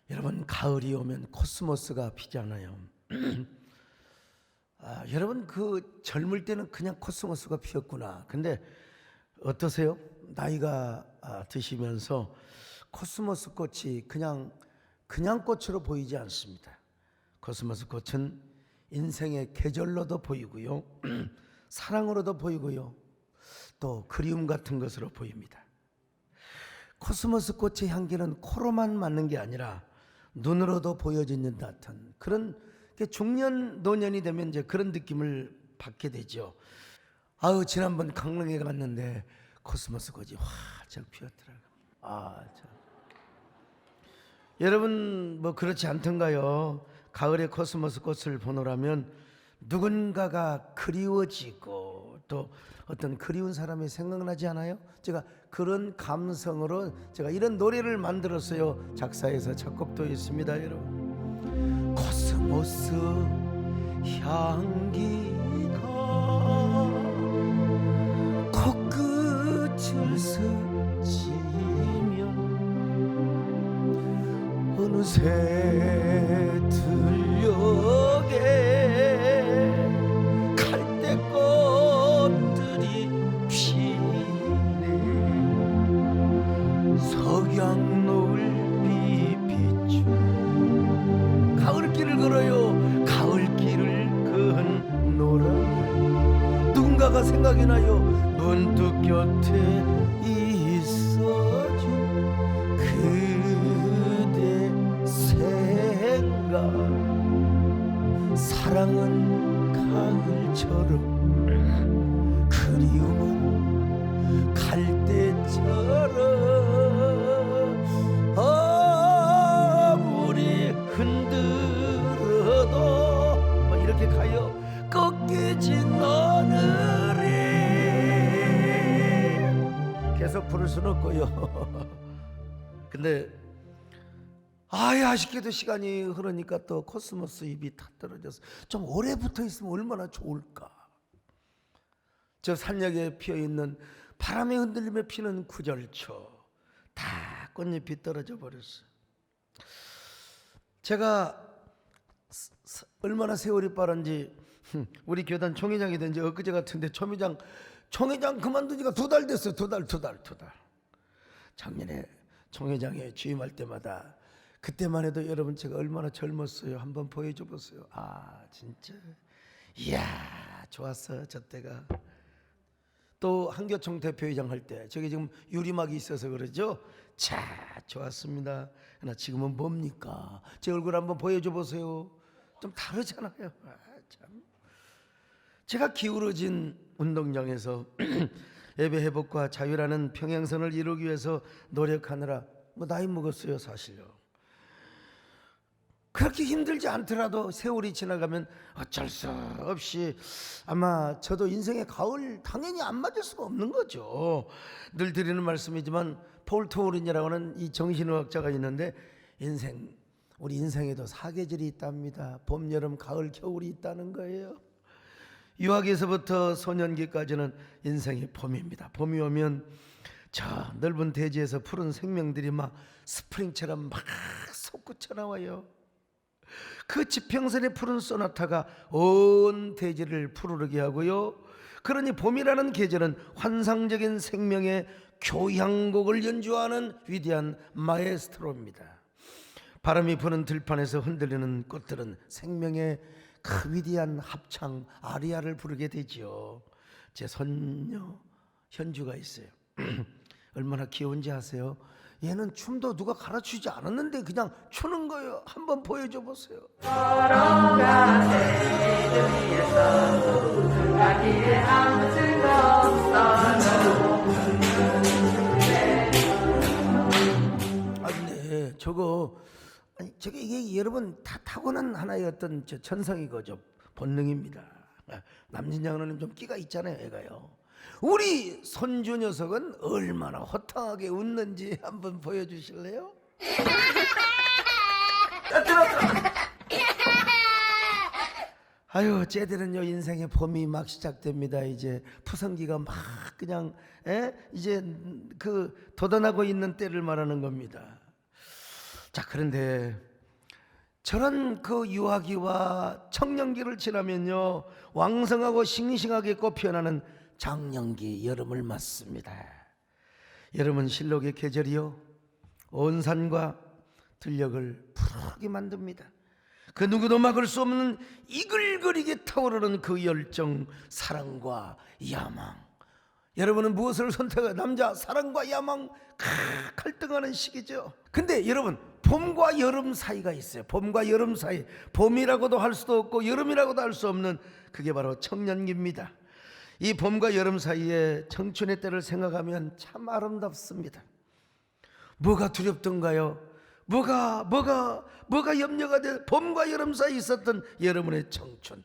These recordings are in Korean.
여러분, 가을이 오면 코스모스가 피잖아요. 여러분, 그 젊을 때는 그냥 코스모스가 피었구나. 근데 어떠세요? 나이가 드시면서 코스모스 꽃이 그냥 꽃으로 보이지 않습니다. 코스모스 꽃은 인생의 계절로도 보이고요, 사랑으로도 보이고요, 또 그리움 같은 것으로 보입니다. 코스모스 꽃의 향기는 코로만 맡는 게 아니라 눈으로도 보여지는 듯한 그런, 중년 노년이 되면 이제 그런 느낌을 받게 되죠. 지난번 강릉에 갔는데 코스모스 꽃이 활짝 피었더라고요. 여러분, 뭐 그렇지 않던가요? 가을에 코스모스 꽃을 보노라면 누군가가 그리워지고 또 어떤 그리운 사람이 생각나지 않아요? 제가 그런 감성으로 제가 이런 노래를 만들었어요. 작사해서 작곡도 있습니다. 여러분, 코스모스 향기가 코끝을 스치면 어느새 들녘에 갈대꽃들이 피네. 석양노을비 비춘 가을길을 걸어요. 가을길을 건너라. 누군가가 생각이 나요. 문득 곁에 있어준 그대 생각. 사랑은 가을처럼, 그리움은 갈대처럼. 아무리 흔들어도 막 이렇게 가요. 꺾이진 않으리. 계속 부를 수는 없고요. 근데 아쉽게도 시간이 흐르니까 또 코스모스 잎이 다 떨어져서 좀 오래 붙어 있으면 얼마나 좋을까. 저 산역에 피어있는 바람에 흔들리며 피는 구절초 다 꽃잎이 떨어져 버렸어요. 제가 얼마나 세월이 빠른지, 우리 교단 총회장이 된 지 엊그제 같은데 총회장 그만둔 지가 2달 됐어요. 2달. 작년에 총회장에 취임할 때마다, 그때만 해도 여러분 제가 얼마나 젊었어요. 한번 보여줘 보세요. 진짜 이야 좋았어 저 때가. 또 한교총 대표회장 할 때 저기 지금 유리막이 있어서 그러죠. 좋았습니다. 그러나 지금은 뭡니까? 제 얼굴 한번 보여줘 보세요. 좀 다르잖아요. 참. 제가 기울어진 운동장에서 예배 회복과 자유라는 평행선을 이루기 위해서 노력하느라 나이 먹었어요. 사실요. 그렇게 힘들지 않더라도 세월이 지나가면 어쩔 수 없이 아마 저도 인생의 가을 당연히 안 맞을 수가 없는 거죠. 늘 드리는 말씀이지만 폴 토우린이라고 하는 이 정신의학자가 있는데, 우리 인생에도 사계절이 있답니다. 봄, 여름, 가을, 겨울이 있다는 거예요. 유아기에서부터 소년기까지는 인생이 봄입니다. 봄이 오면 저 넓은 대지에서 푸른 생명들이 막 스프링처럼 막 솟구쳐 나와요. 그 지평선의 푸른 소나타가 온 대지를 푸르르게 하고요. 그러니 봄이라는 계절은 환상적인 생명의 교향곡을 연주하는 위대한 마에스트로입니다. 바람이 부는 들판에서 흔들리는 꽃들은 생명의 그 위대한 합창 아리아를 부르게 되지요. 제 손녀 현주가 있어요. 얼마나 귀여운지 아세요? 얘는 춤도 누가 가르치지 않았는데 그냥 추는 거예요. 한번 보여줘 보세요. 걸어가세 위에서 가기에 아무 증거 없어도. 근데 저게 이게 여러분 다 타고난 하나의 어떤 천성이고 본능입니다. 남진양은 좀 끼가 있잖아요, 애가요. 우리 손주 녀석은 얼마나 호탕하게 웃는지 한번 보여주실래요? 쟤들은요 인생의 봄이 막 시작됩니다. 이제 푸성기가 막 그냥 이제 그 돋아나고 있는 때를 말하는 겁니다. 자, 그런데 저런 그 유아기와 청년기를 지나면요, 왕성하고 싱싱하게 꽃피어나는 장년기, 여름을 맞습니다. 여름은 실록의 계절이요, 온 산과 들녘을 푸르게 만듭니다. 그 누구도 막을 수 없는 이글거리게 타오르는 그 열정, 사랑과 야망. 여러분은 무엇을 선택해? 남자, 사랑과 야망, 갈등하는 시기죠. 근데 여러분, 봄과 여름 사이가 있어요. 봄과 여름 사이, 봄이라고도 할 수도 없고 여름이라고도 할 수 없는, 그게 바로 청년기입니다. 이 봄과 여름 사이에 청춘의 때를 생각하면 참 아름답습니다. 뭐가 두렵던가요? 뭐가 염려가 돼? 봄과 여름 사이에 있었던 여러분의 청춘,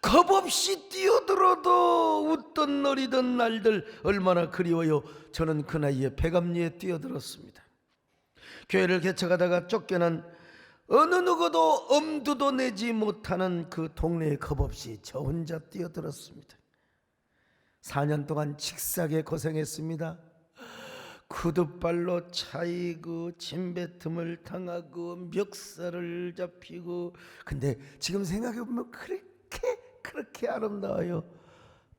겁없이 뛰어들어도 웃던 어리던 날들 얼마나 그리워요. 저는 그 나이에 백암리에 뛰어들었습니다. 교회를 개척하다가 쫓겨난 어느 누구도 엄두도 내지 못하는 그 동네에 겁없이 저 혼자 뛰어들었습니다. 4년 동안 직사게 고생했습니다. 구두발로 차이고 침뱉음을 당하고 멱살을 잡히고. 근데 지금 생각해보면 그렇게 아름다워요.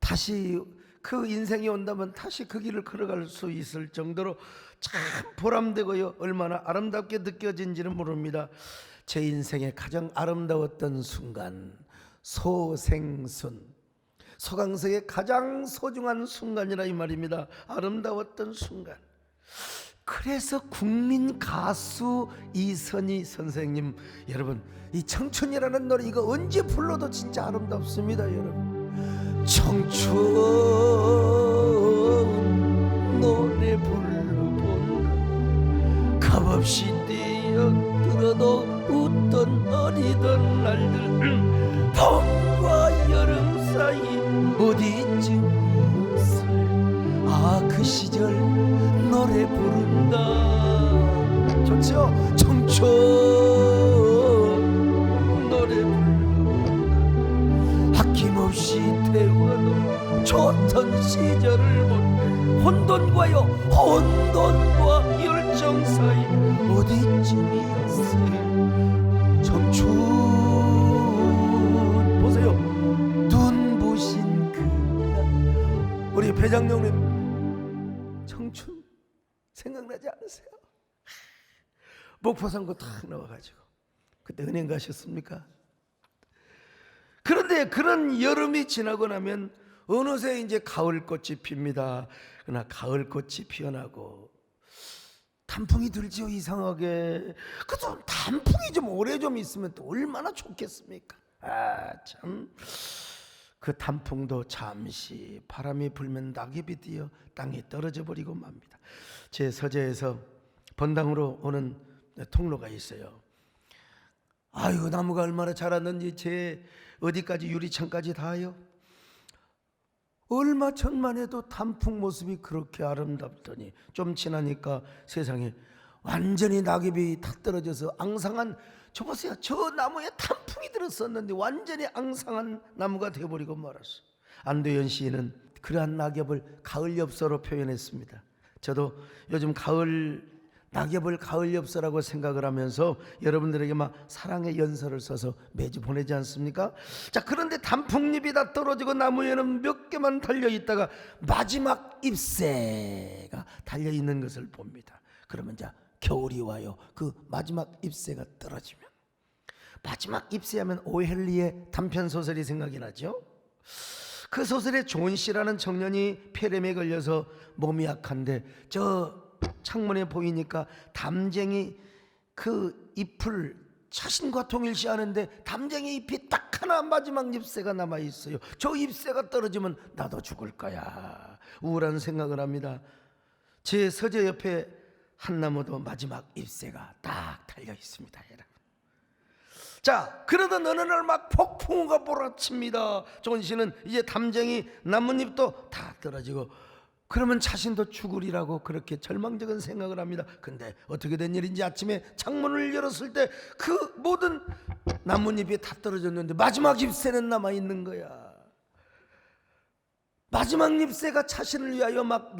다시 그 인생이 온다면 다시 그 길을 걸어갈 수 있을 정도로 참 보람되고요, 얼마나 아름답게 느껴진지는 모릅니다. 제 인생의 가장 아름다웠던 순간, 소생순, 소강석의 가장 소중한 순간이라 이 말입니다. 아름다웠던 순간. 그래서 국민 가수 이선희 선생님, 여러분, 이 청춘이라는 노래 이거 언제 불러도 진짜 아름답습니다. 여러분, 청춘 노래 불러본다. 값없이 뛰어들어도 웃던 어리던 날들, 봄과 여름 사이 어디쯤이었어요. 아, 그 시절 노래 부른다. 좋죠? 청춘 노래 부른다. 아낌없이 태워도 좋던 시절을 본 혼돈과요, 혼돈과 열정 사이 어디쯤이었어요. 청춘 보세요. 눈부신 그날, 우리 배장령님 청춘 생각나지 않으세요? 목포상고 탁 나와가지고 그때 은행 가셨습니까? 그런데 그런 여름이 지나고 나면 어느새 이제 가을꽃이 핍니다. 그러나 가을꽃이 피어나고 단풍이 들죠. 이상하게. 그래도 단풍이 좀 오래 좀 있으면 또 얼마나 좋겠습니까? 아, 참. 그 단풍도 잠시 바람이 불면 낙엽이 뛰어 땅에 떨어져 버리고 맙니다. 제 서재에서 번당으로 오는 통로가 있어요. 아유, 나무가 얼마나 자랐는지 제 어디까지 유리창까지 닿아요. 얼마 전만 해도 단풍 모습이 그렇게 아름답더니 좀 지나니까 세상에 완전히 낙엽이 다 떨어져서 앙상한, 저 보세요, 저 나무에 단풍이 들었었는데 완전히 앙상한 나무가 되어버리고 말았어. 안도현 시인은 그러한 낙엽을 가을엽서로 표현했습니다. 저도 요즘 낙엽을 가을엽서라고 생각을 하면서 여러분들에게 막 사랑의 연서를 써서 매주 보내지 않습니까? 자, 그런데 단풍잎이 다 떨어지고 나무에는 몇 개만 달려있다가 마지막 잎새가 달려있는 것을 봅니다. 그러면 이제 겨울이 와요. 그 마지막 잎새가 떨어지면, 마지막 잎새 하면 오헬리의 단편소설이 생각이 나죠. 그 소설에 존 씨라는 청년이 폐렴에 걸려서 몸이 약한데 저 창문에 보이니까 담쟁이 그 잎을 자신과 동일시하는데 담쟁이 잎이 딱 하나 마지막 잎새가 남아있어요. 저 잎새가 떨어지면 나도 죽을 거야. 우울한 생각을 합니다. 제 서재 옆에 한 나무도 마지막 잎새가 딱 달려있습니다. 여러분. 자, 그러던 어느 날 막 폭풍우가 몰아칩니다. 존 씨는 이제 담쟁이 나뭇잎도 다 떨어지고 그러면 자신도 죽으리라고 그렇게 절망적인 생각을 합니다. 근데 어떻게 된 일인지 아침에 창문을 열었을 때 그 모든 나뭇잎이 다 떨어졌는데 마지막 잎새는 남아있는 거야. 마지막 잎새가 자신을 위하여 막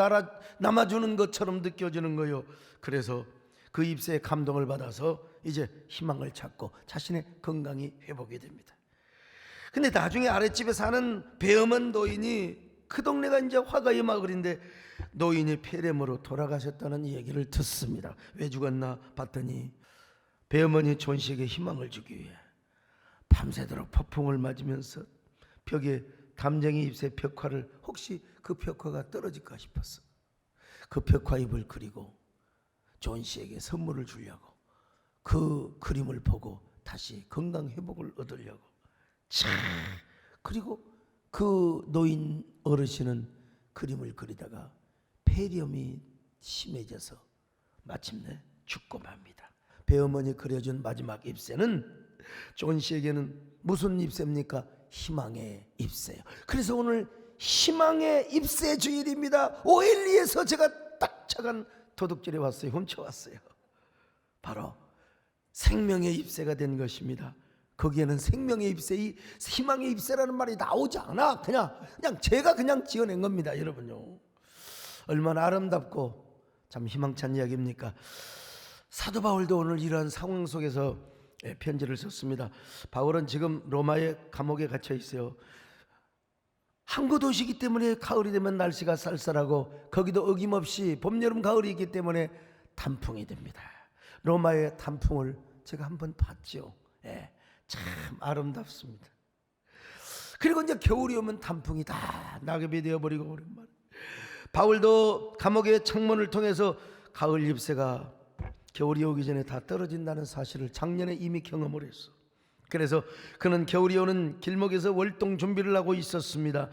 남아주는 것처럼 느껴지는 거예요. 그래서 그 입새에 감동을 받아서 이제 희망을 찾고 자신의 건강이 회복이 됩니다. 근데 나중에 아랫집에 사는 배엄한 노인이, 그 동네가 이제 화가의 마을인데 노인이 폐렴으로 돌아가셨다는 얘기를 듣습니다. 왜 죽었나 봤더니 배어머니 존 씨에게 희망을 주기 위해 밤새도록 폭풍을 맞으면서 벽에 담쟁이 잎새 벽화를, 혹시 그 벽화가 떨어질까 싶었어. 그 벽화잎을 그리고 존 씨에게 선물을 주려고, 그 그림을 보고 다시 건강 회복을 얻으려고. 참. 그리고 그 노인 어르신은 그림을 그리다가 폐렴이 심해져서 마침내 죽고 맙니다. 배어머니 그려준 마지막 잎새는 존 씨에게는 무슨 잎새입니까? 희망의 잎새요. 그래서 오늘 희망의 잎새 주일입니다. 오일리에서 제가 딱 차간 도둑질에 왔어요. 훔쳐왔어요. 바로 생명의 잎새가 된 것입니다. 거기에는 생명의 잎새, 이 희망의 잎새라는 말이 나오지 않아. 그냥 제가 그냥 지어낸 겁니다, 여러분요. 얼마나 아름답고 참 희망찬 이야기입니까? 사도 바울도 오늘 이러한 상황 속에서 편지를 썼습니다. 바울은 지금 로마의 감옥에 갇혀 있어요. 항구 도시이기 때문에 가을이 되면 날씨가 쌀쌀하고, 거기도 어김없이 봄, 여름, 가을이 있기 때문에 단풍이 됩니다. 로마의 단풍을 제가 한번 봤죠. 참 아름답습니다. 그리고 이제 겨울이 오면 단풍이 다 낙엽이 되어버리고, 오랜만에 바울도 감옥의 창문을 통해서 가을 잎새가 겨울이 오기 전에 다 떨어진다는 사실을 작년에 이미 경험을 했어. 그래서 그는 겨울이 오는 길목에서 월동 준비를 하고 있었습니다.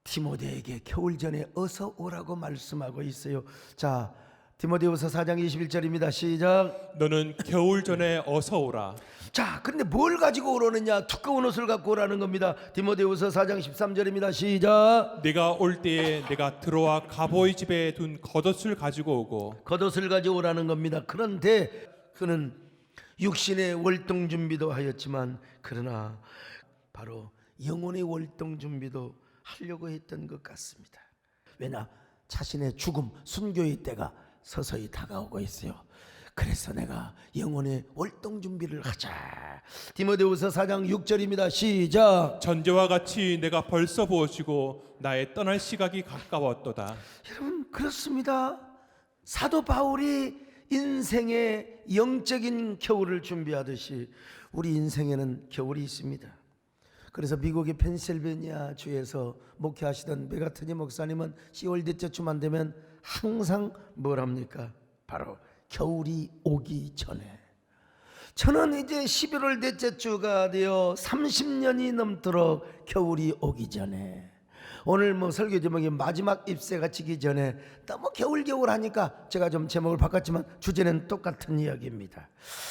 디모데에게 겨울 전에 어서 오라고 말씀하고 있어요. 자, 디모데후서 4장 21절입니다. 시작. 너는 겨울 전에 어서 오라. 자, 그런데 뭘 가지고 오라느냐? 두꺼운 옷을 갖고 오라는 겁니다. 디모데후서 4장 13절입니다. 시작. 네가 올 때에 내가 들어와 가보이 집에 둔 겉옷을 가지고 오고. 겉옷을 가지고 오라는 겁니다. 그런데 그는 육신의 월동 준비도 하였지만, 그러나 바로 영혼의 월동 준비도 하려고 했던 것 같습니다. 왜냐? 자신의 죽음, 순교의 때가 서서히 다가오고 있어요. 그래서 내가 영혼의 월동 준비를 하자. 디모데후서 4장 6절입니다. 시작. 전제와 같이 내가 벌써 부어지고 나의 떠날 시각이 가까웠도다. 여러분, 그렇습니다. 사도 바울이 인생의 영적인 겨울을 준비하듯이 우리 인생에는 겨울이 있습니다. 그래서 미국의 펜실베니아 주에서 목회하시던 메가트니 목사님은 10월 넷째 주만 되면 항상 뭘 합니까? 바로 겨울이 오기 전에. 저는 이제 11월 넷째 주가 되어 30년이 넘도록 겨울이 오기 전에, 오늘 뭐 설교 제목이 마지막 잎새가 지기 전에, 너무 겨울 하니까 제가 좀 제목을 바꿨지만 주제는 똑같은 이야기입니다.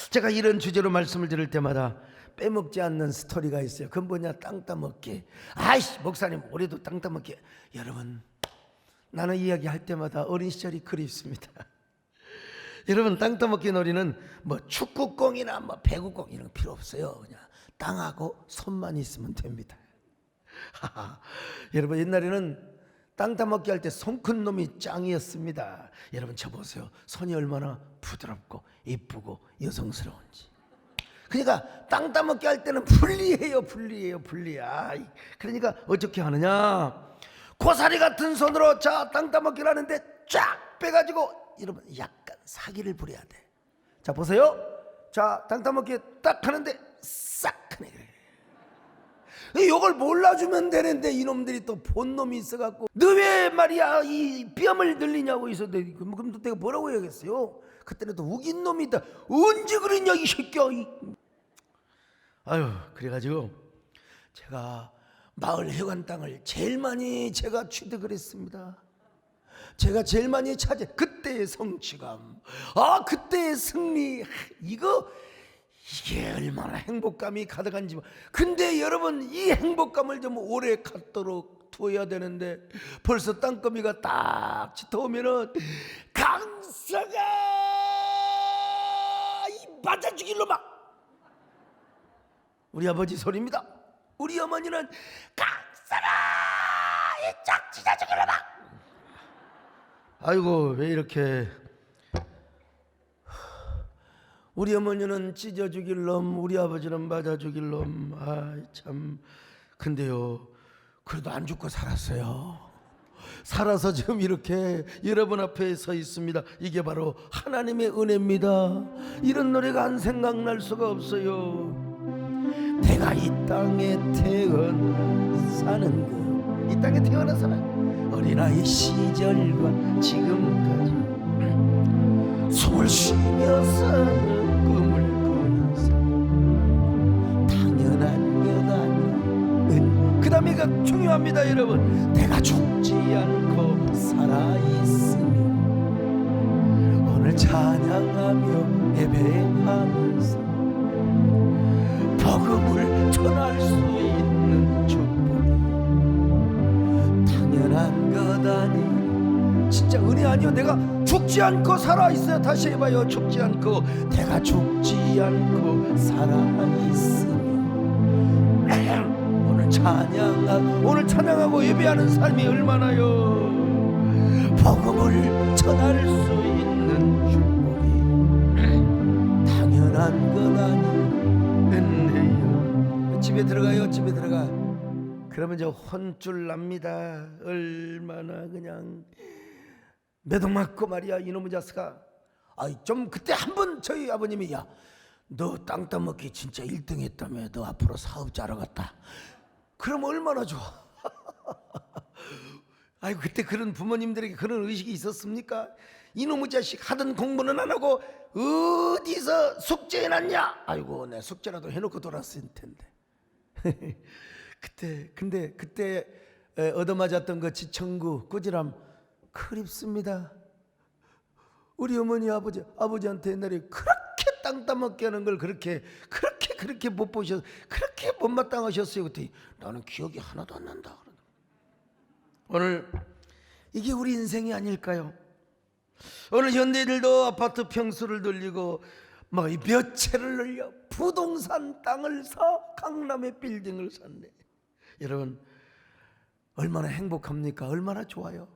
제가 이런 주제로 말씀을 드릴 때마다 빼먹지 않는 스토리가 있어요. 그건 뭐냐? 땅 따먹기. 아이씨, 목사님 올해도 땅 따먹기. 여러분, 나는 이야기 할 때마다 어린 시절이 그립습니다. 여러분, 땅 따먹기 놀이는 뭐 축구공이나 뭐 배구공 이런 거 필요 없어요. 그냥 땅하고 손만 있으면 됩니다. 여러분, 옛날에는 땅 따먹기 할 때 손 큰 놈이 짱이었습니다. 여러분, 저 보세요. 손이 얼마나 부드럽고 이쁘고 여성스러운지. 그러니까 땅 따먹기 할 때는 불리해요. 그러니까 어떻게 하느냐? 고사리 같은 손으로 자 땅 따먹기를 하는데 쫙 빼가지고, 여러분, 약간 사기를 부려야 돼. 자, 보세요. 자, 땅 따먹기 딱 하는데 싹 하네. 이걸 몰라주면 되는데 이놈들이 또 본놈이 있어갖고, 너 왜 말이야 이 뺨을 늘리냐고 있었는데, 그럼 또 내가 뭐라고 해야겠어요? 그때는 또 우긴 놈이 있다. 언제 그랬냐 이 새끼야. 아유, 그래가지고 제가 마을 해관 땅을 제일 많이 제가 취득을 했습니다. 제가 제일 많이 차지. 그때의 성취감, 그때의 승리, 이게 얼마나 행복감이 가득한지. 근데 여러분, 이 행복감을 좀 오래 갖도록 두어야 되는데, 벌써 땅거미가 딱 짙어오면은 강사가 이 맞아 죽일로 막. 우리 아버지 소리입니다. 우리 어머니는 강사가 이 짝 찢어 죽일로 막. 아이고, 왜 이렇게 우리 어머니는 찢어 죽일 놈, 우리 아버지는 맞아 죽일 놈. 참. 근데요, 그래도 안 죽고 살았어요. 살아서 지금 이렇게 여러분 앞에 서 있습니다. 이게 바로 하나님의 은혜입니다. 이런 노래가 안 생각날 수가 없어요. 내가 이 땅에 태어나는 이 땅에 태어난 사람, 어린아이 시절과 지금까지 숨을 쉬며 사는 꿈을 꾸는 사람, 당연한 여간은 그 다음에가 중요합니다. 여러분, 내가 죽지 않고 살아있으며 오늘 찬양하며 예배하면서 복음을 전할 수 있는 축복이 당연한 것 아니. 진짜 은혜 아니요? 내가 죽지 않고 살아있어요. 다시 해봐요. 죽지 않고, 내가 죽지 않고 살아있으며 오늘 찬양하고 예배하는 삶이 얼마나요 복음을 전할 수 있는 축복이 당연한 것 아니겠네요. 집에 들어가요. 집에 들어가. 그러면 저 혼쭐 납니다. 얼마나 그냥 매동 맞고 말이야. 이놈의 자식아. 좀 그때 한번 저희 아버님이, 야, 너 땅 따먹기 진짜 1등 했다며. 너 앞으로 사업자로 갔다. 그럼 얼마나 좋아. 그때 그런 부모님들에게 그런 의식이 있었습니까? 이놈의 자식 하던 공부는 안 하고 어디서 숙제 해놨냐? 내 숙제라도 해놓고 돌았을 텐데. 그때 얻어맞았던 그 지청구 꾸지람 그립습니다. 우리 어머니 아버지한테 옛날에 그렇게 땅 따먹게 하는 걸 그렇게 못 보셔서 그렇게 못마땅하셨어요. 그때 나는 기억이 하나도 안 난다. 오늘 이게 우리 인생이 아닐까요? 오늘 현대인들도 아파트 평수를 늘리고 몇 채를 늘려 부동산 땅을 사 강남에 빌딩을 샀네. 여러분 얼마나 행복합니까? 얼마나 좋아요.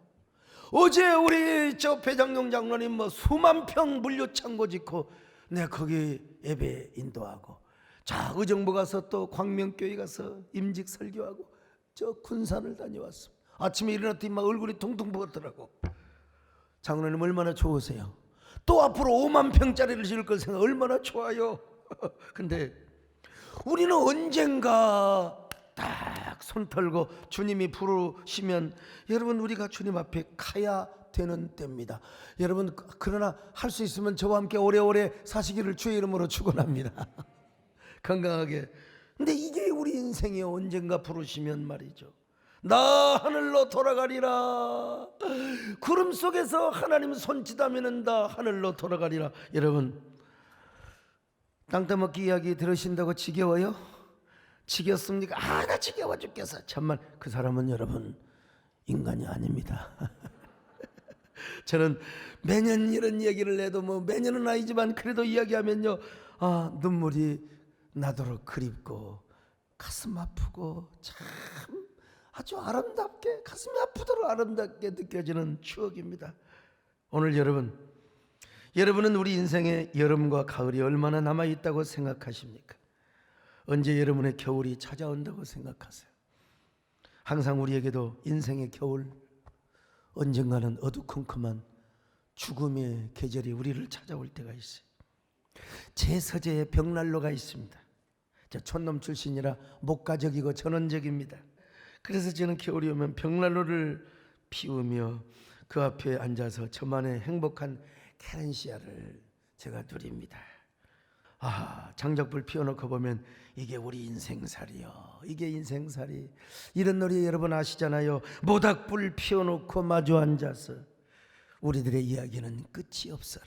어제 우리 저 배장용 장로님 수만 평 물류창고 짓고 내가 거기 예배 인도하고, 자 의정부 가서 또 광명교회 가서 임직 설교하고 저 군산을 다녀왔습니다. 아침에 일어났더니 얼굴이 통통 부었더라고. 장로님 얼마나 좋으세요? 또 앞으로 5만 평짜리를 지을 걸 생각 얼마나 좋아요. 근데 우리는 언젠가 딱 손 털고 주님이 부르시면 여러분 우리가 주님 앞에 가야 되는 때입니다. 여러분 그러나 할 수 있으면 저와 함께 오래오래 사시기를 주의 이름으로 축원합니다. 건강하게. 근데 이게 우리 인생이요. 언젠가 부르시면 말이죠. 나 하늘로 돌아가리라. 구름 속에서 하나님 손짓하면은 나 하늘로 돌아가리라. 여러분 땅 따먹기 이야기 들으신다고 지겨워요? 지겹습니까? 나 지겨워 죽겠어. 참말 그 사람은 여러분 인간이 아닙니다. 저는 매년 이런 이야기를 해도 매년은 아니지만 그래도 이야기하면요 눈물이 나도록 그립고 가슴 아프고 참 아주 아름답게 가슴이 아프도록 아름답게 느껴지는 추억입니다. 오늘 여러분은 우리 인생에 여름과 가을이 얼마나 남아있다고 생각하십니까? 언제 여러분의 겨울이 찾아온다고 생각하세요? 항상 우리에게도 인생의 겨울, 언젠가는 어두컴컴한 죽음의 계절이 우리를 찾아올 때가 있어요. 제 서재에 벽난로가 있습니다. 저 촌놈 출신이라 목가적이고 전원적입니다. 그래서 저는 겨울이 오면 벽난로를 피우며 그 앞에 앉아서 저만의 행복한 케렌시아를 제가 누립니다. 장작불 피워놓고 보면 이게 우리 인생살이요. 이게 인생살이. 이런 노래 여러분 아시잖아요. 모닥불 피워놓고 마주 앉아서 우리들의 이야기는 끝이 없어라.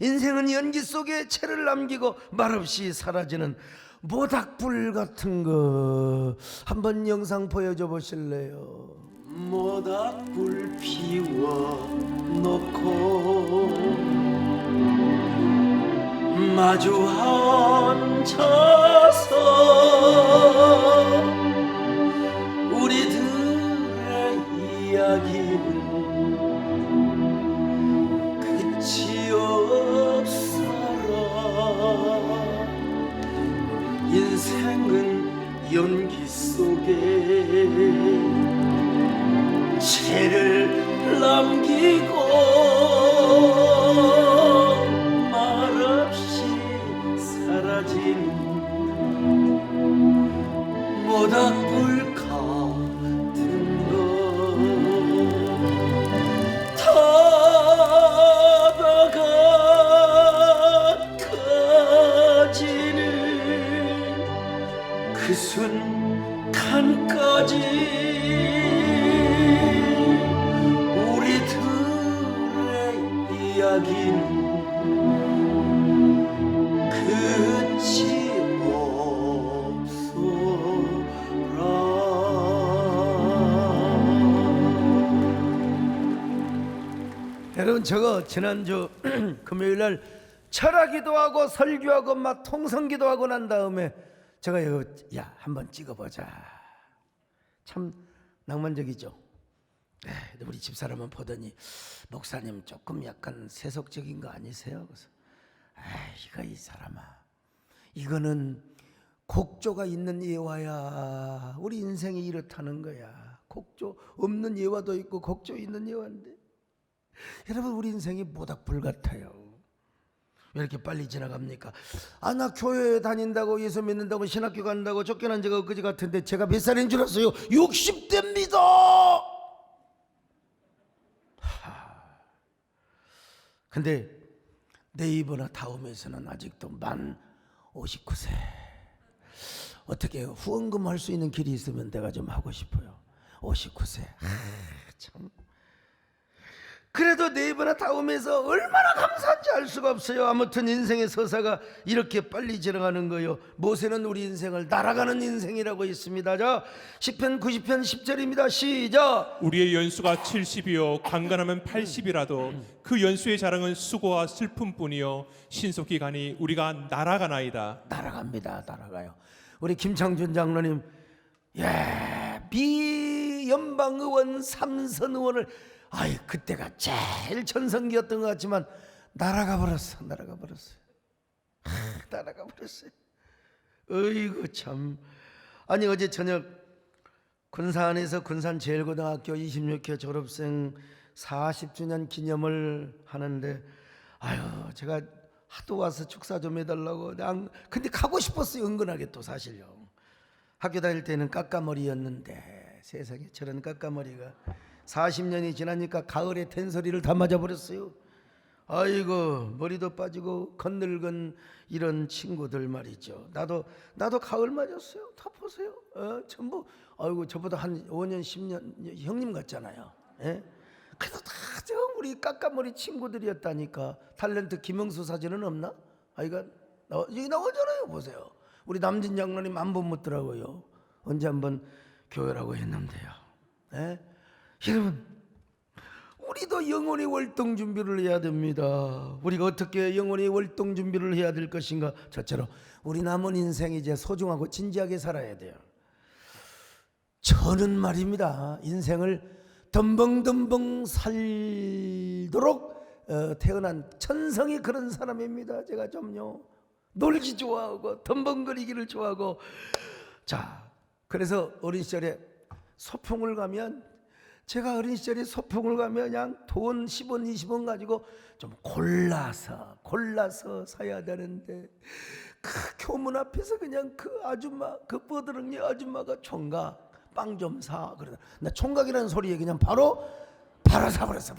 인생은 연기 속에 채를 남기고 말없이 사라지는 모닥불 같은 거. 한번 영상 보여줘 보실래요? 모닥불 피워놓고 마주 앉아서 우리들의 이야기는 끝이 없어라. 인생은 연기 속에 죄를 남기고 말없이 사라진 모닥불 같은 것 타다가 가지는 그 순간까지 우리들의 이야기는 끝이 여러분, 저거 지난주 금요일날 철학기도 하고 설교하고 막 통성기도 하고 난 다음에 제가 이거 야 한번 찍어보자. 참 낭만적이죠. 우리 집사람은 보더니 목사님 조금 약간 세속적인 거 아니세요? 그래서 이거 이 사람아, 이거는 곡조가 있는 예화야. 우리 인생이 이렇다는 거야. 곡조 없는 예화도 있고 곡조 있는 예화인데, 여러분 우리 인생이 모닥불 같아요. 왜 이렇게 빨리 지나갑니까? 나 교회 다닌다고 예수 믿는다고 신학교 간다고 쫓겨난 지가 엊그제 같은데 제가 몇 살인 줄 아세요? 60대입니다. 근데 네이버나 다음에서는 아직도 만 59세. 어떻게 후원금 할 수 있는 길이 있으면 내가 좀 하고 싶어요. 59세. 참. 그래도 네이버나 다음에서 얼마나 감사한지 알 수가 없어요. 아무튼 인생의 서사가 이렇게 빨리 지나가는 거예요. 모세는 우리 인생을 날아가는 인생이라고 했습니다. 자, 시편 90편 10절입니다. 시작. 우리의 연수가 70이요 강건하면 80이라도 그 연수의 자랑은 수고와 슬픔뿐이요 신속히 가니 우리가 날아가나이다. 날아갑니다. 날아가요. 우리 김창준 장로님, 비연방의원 삼선 의원을 그때가 제일 전성기였던 것 같지만 날아가 버렸어요. 어이구 참. 아니 어제 저녁 군산에서 군산제일고등학교 26회 졸업생 40주년 기념을 하는데 제가 하도 와서 축사 좀 해달라고 근데 가고 싶었어요. 은근하게 또 사실요. 학교 다닐 때는 깎아머리였는데 세상에 저런 깎아머리가 40년이 지나니까 가을에 텐서리를 다 맞아버렸어요. 아이고 머리도 빠지고 건늙은 이런 친구들 말이죠. 나도 가을 맞았어요. 다 보세요. 전부 저보다 한 5년 10년 형님 같잖아요. 그래도 다 우리 깎아머리 친구들이었다니까. 탤런트 김영수 사진은 없나? 이거 여기 나오잖아요. 보세요. 우리 남진 장로님 안 본 묻더라고요. 언제 한번 교회라고 했는데요. 여러분, 우리도 영혼의 월동 준비를 해야 됩니다. 우리가 어떻게 영혼의 월동 준비를 해야 될 것인가? 저처럼 우리 남은 인생 이제 소중하고 진지하게 살아야 돼요. 저는 말입니다, 인생을 덤벙덤벙 살도록 태어난 천성이 그런 사람입니다. 제가 좀요 놀기 좋아하고 덤벙거리기를 좋아하고. 자, 그래서 어린 시절에 소풍을 가면, 제가 어린 시절에 소풍을 가면 그냥 돈 10원 20원 가지고 좀 골라서 사야 되는데, 그 교문 앞에서 그냥 그 아줌마, 그 뻐드렁이 아줌마가 총각 빵 좀 사 그러다 나 총각이라는 소리에 그냥 바로 사버렸어요.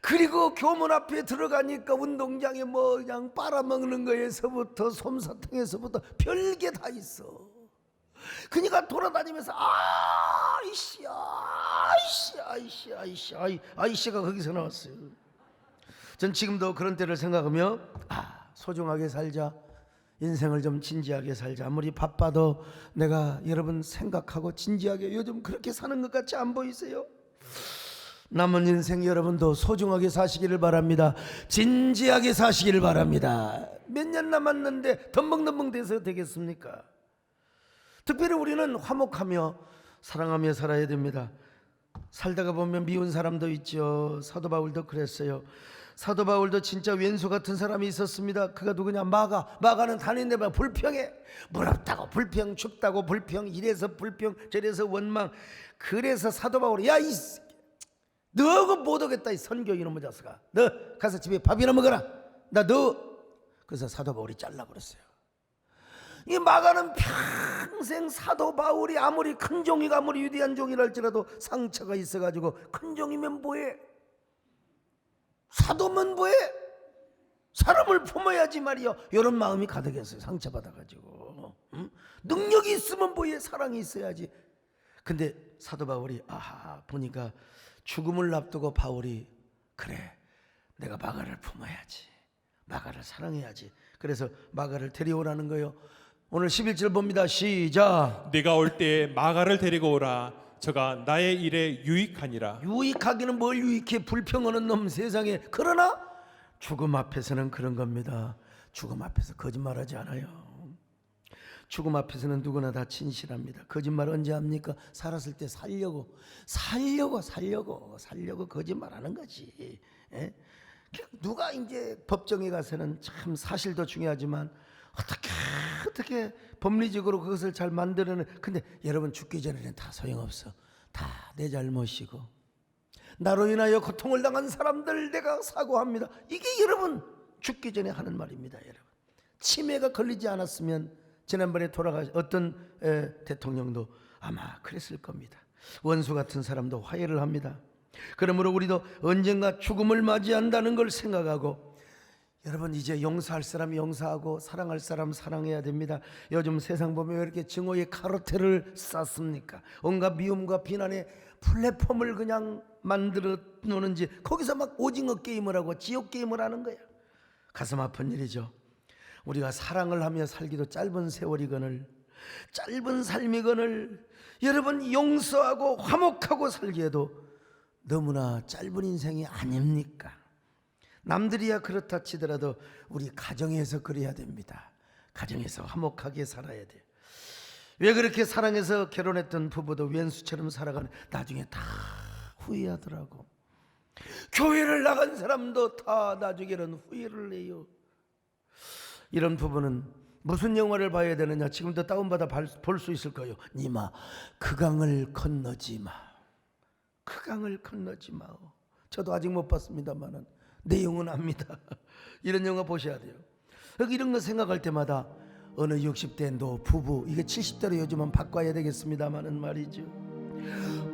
그리고 교문 앞에 들어가니까 운동장에 뭐 그냥 빨아먹는 거에서부터 솜사탕에서부터 별게 다 있어. 그러니까 돌아다니면서 아이씨가 거기서 나왔어요. 전 지금도 그런 때를 생각하며 소중하게 살자, 인생을 좀 진지하게 살자. 아무리 바빠도 내가 여러분 생각하고 진지하게, 요즘 그렇게 사는 것 같이 안 보이세요? 남은 인생 여러분도 소중하게 사시기를 바랍니다. 진지하게 사시기를 바랍니다. 몇 년 남았는데 덤벙덤벙 돼서 되겠습니까? 특별히 우리는 화목하며 사랑하며 살아야 됩니다. 살다가 보면 미운 사람도 있죠. 사도 바울도 그랬어요. 사도 바울도 진짜 왼수 같은 사람이 있었습니다. 그가 누구냐? 마가는 다니는데 막 불평해. 무럽다고 불평, 춥다고 불평, 이래서 불평, 저래서 원망. 그래서 사도 바울이 야, 너하고 못 오겠다, 이 선교 이놈의 자식아. 너 가서 집에 밥이나 먹어라. 나 너. 그래서 사도 바울이 잘라버렸어요. 이 마가는 평생 사도 바울이 아무리 큰 종이가 아무리 위대한 종이라 할지라도 상처가 있어가지고 큰 종이면 뭐해? 사도면 뭐해? 사람을 품어야지 말이요. 이런 마음이 가득했어요. 상처받아가지고. 응? 능력이 있으면 뭐해? 사랑이 있어야지. 근데 사도 바울이 보니까 죽음을 앞두고 바울이 그래, 내가 마가를 품어야지, 마가를 사랑해야지. 그래서 마가를 데려오라는 거예요. 오늘 11절 봅니다. 시작. 네가 올 때에 마가를 데리고 오라. 저가 나의 일에 유익하니라. 유익하기는 뭘 유익해? 불평하는 놈 세상에. 그러나 죽음 앞에서는 그런 겁니다. 죽음 앞에서 거짓말하지 않아요. 죽음 앞에서는 누구나 다 진실합니다. 거짓말 언제 합니까? 살았을 때 살려고 거짓말하는 거지. 예? 누가 이제 법정에 가서는 참 사실도 중요하지만 어떻게 법리적으로 그것을 잘 만드는. 근데 여러분, 죽기 전에는 다 소용없어. 다 내 잘못이고 나로 인하여 고통을 당한 사람들 내가 사과합니다. 이게 여러분 죽기 전에 하는 말입니다. 여러분, 치매가 걸리지 않았으면 지난번에 어떤 대통령도 아마 그랬을 겁니다. 원수 같은 사람도 화해를 합니다. 그러므로 우리도 언젠가 죽음을 맞이한다는 걸 생각하고, 여러분 이제 용서할 사람 용서하고 사랑할 사람 사랑해야 됩니다. 요즘 세상 보면 왜 이렇게 증오의 카르텔을 쌓습니까? 온갖 미움과 비난의 플랫폼을 그냥 만들어 놓는지 거기서 막 오징어 게임을 하고 지옥 게임을 하는 거야. 가슴 아픈 일이죠. 우리가 사랑을 하며 살기도 짧은 세월이거늘, 짧은 삶이거늘, 여러분 용서하고 화목하고 살기에도 너무나 짧은 인생이 아닙니까? 남들이야 그렇다 치더라도 우리 가정에서 그래야 됩니다. 가정에서 화목하게 살아야 돼요. 왜 그렇게 사랑해서 결혼했던 부부도 왼수처럼 살아가는 나중에 다 후회하더라고. 교회를 나간 사람도 다 나중에는 후회를 해요. 이런 부분은 무슨 영화를 봐야 되느냐? 지금도 다운받아 볼 수 있을 거예요. 니마 그 강을 건너지 마. 그 강을 건너지 마. 저도 아직 못 봤습니다만은 내용은 압니다. 이런 영화 보셔야 돼요. 이런 거 생각할 때마다 어느 60대 노 부부, 이게 70대로 요즘은 바꿔야 되겠습니다마는 말이죠.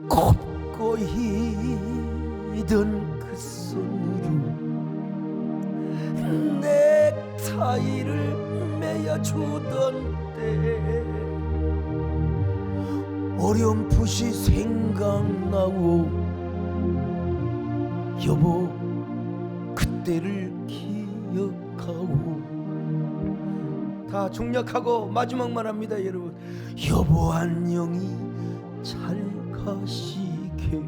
곱고이 든 그 손으로 넥타이를 매여주던 때 어렴풋이 생각나고 여보 그때를 기억하고, 다 중략하고 마지막만 합니다. 여러분, 여보 안녕히 잘 가시게.